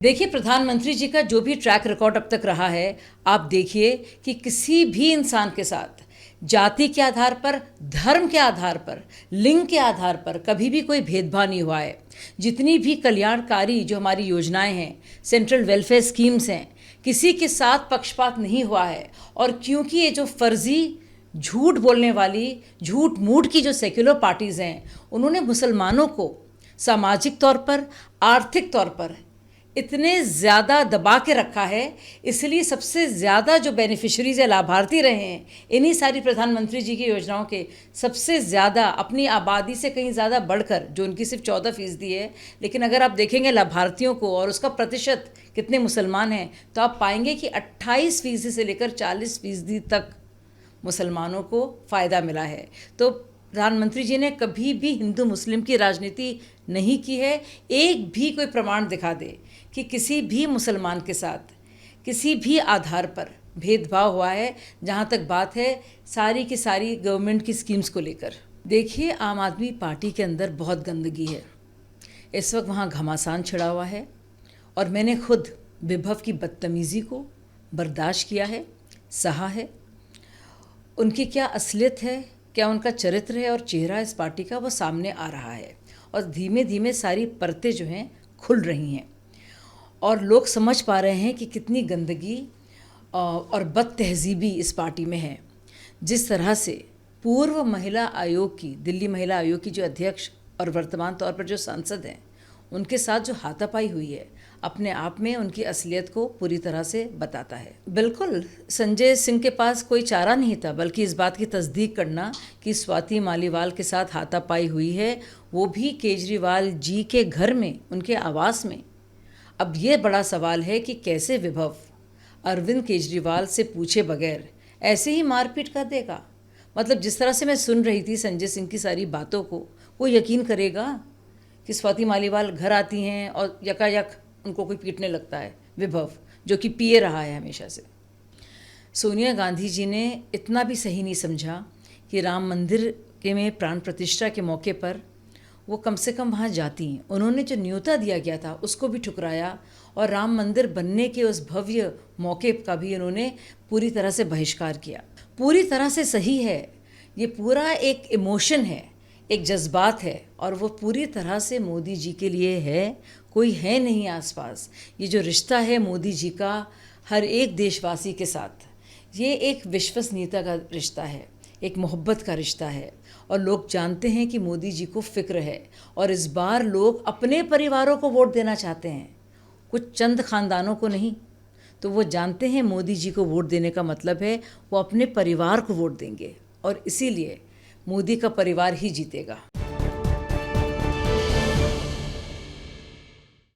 देखिए, प्रधानमंत्री जी का जो भी ट्रैक रिकॉर्ड अब तक रहा है, आप देखिए कि किसी भी इंसान के साथ जाति के आधार पर, धर्म के आधार पर, लिंग के आधार पर कभी भी कोई भेदभाव नहीं हुआ है। जितनी भी कल्याणकारी जो हमारी योजनाएं हैं, सेंट्रल वेलफेयर स्कीम्स हैं, किसी के साथ पक्षपात नहीं हुआ है। और क्योंकि ये जो फर्जी झूठ बोलने वाली, झूठ मूठ की जो सेक्युलर पार्टीज़ हैं, उन्होंने मुसलमानों को सामाजिक तौर पर, आर्थिक तौर पर इतने ज़्यादा दबा के रखा है, इसलिए सबसे ज़्यादा जो बेनिफिशरीज़ या लाभार्थी रहे हैं इन्हीं सारी प्रधानमंत्री जी की योजनाओं के, सबसे ज़्यादा अपनी आबादी से कहीं ज़्यादा बढ़कर, जो उनकी सिर्फ 14% है, लेकिन अगर आप देखेंगे लाभार्थियों को और उसका प्रतिशत कितने मुसलमान हैं, तो आप पाएंगे कि 28% से लेकर 40% तक मुसलमानों को फ़ायदा मिला है। तो प्रधानमंत्री जी ने कभी भी हिंदू मुस्लिम की राजनीति नहीं की है। एक भी कोई प्रमाण दिखा दे कि किसी भी मुसलमान के साथ किसी भी आधार पर भेदभाव हुआ है, जहाँ तक बात है सारी की सारी गवर्नमेंट की स्कीम्स को लेकर। देखिए, आम आदमी पार्टी के अंदर बहुत गंदगी है। इस वक्त वहाँ घमासान छिड़ा हुआ है और मैंने खुद विभव की बदतमीज़ी को बर्दाश्त किया है, सहा है। उनकी क्या असलियत है, क्या उनका चरित्र है और चेहरा इस पार्टी का, वो सामने आ रहा है और धीमे धीमे सारी परतें जो हैं खुल रही हैं और लोग समझ पा रहे हैं कि कितनी गंदगी और बद तहज़ीबी इस पार्टी में है। जिस तरह से पूर्व महिला आयोग की, दिल्ली महिला आयोग की जो अध्यक्ष और वर्तमान तौर पर जो सांसद हैं, उनके साथ जो हाथापाई हुई है, अपने आप में उनकी असलियत को पूरी तरह से बताता है। बिल्कुल, संजय सिंह के पास कोई चारा नहीं था, बल्कि इस बात की तस्दीक करना कि स्वाति मालीवाल के साथ हाथापाई हुई है, वो भी केजरीवाल जी के घर में, उनके आवास में। अब ये बड़ा सवाल है कि कैसे विभव अरविंद केजरीवाल से पूछे बगैर ऐसे ही मारपीट कर देगा। मतलब जिस तरह से मैं सुन रही थी संजय सिंह की सारी बातों को, वो यकीन करेगा कि स्वाति मालीवाल घर आती हैं और यकायक उनको कोई पीटने लगता है। विभव जो कि पिए रहा है हमेशा से। सोनिया गांधी जी ने इतना भी सही नहीं समझा कि राम मंदिर के में प्राण प्रतिष्ठा के मौके पर वो कम से कम वहाँ जाती हैं। उन्होंने जो न्योता दिया गया था उसको भी ठुकराया और राम मंदिर बनने के उस भव्य मौके का भी उन्होंने पूरी तरह से बहिष्कार किया। पूरी तरह से सही है, ये पूरा एक इमोशन है, एक जज्बात है और वो पूरी तरह से मोदी जी के लिए है। कोई है नहीं आसपास। ये जो रिश्ता है मोदी जी का हर एक देशवासी के साथ, ये एक विश्वसनीयता का रिश्ता है, एक मोहब्बत का रिश्ता है और लोग जानते हैं कि मोदी जी को फ़िक्र है और इस बार लोग अपने परिवारों को वोट देना चाहते हैं, कुछ चंद ख़ानदानों को नहीं। तो वो जानते हैं मोदी जी को वोट देने का मतलब है वो अपने परिवार को वोट देंगे और इसीलिए मोदी का परिवार ही जीतेगा।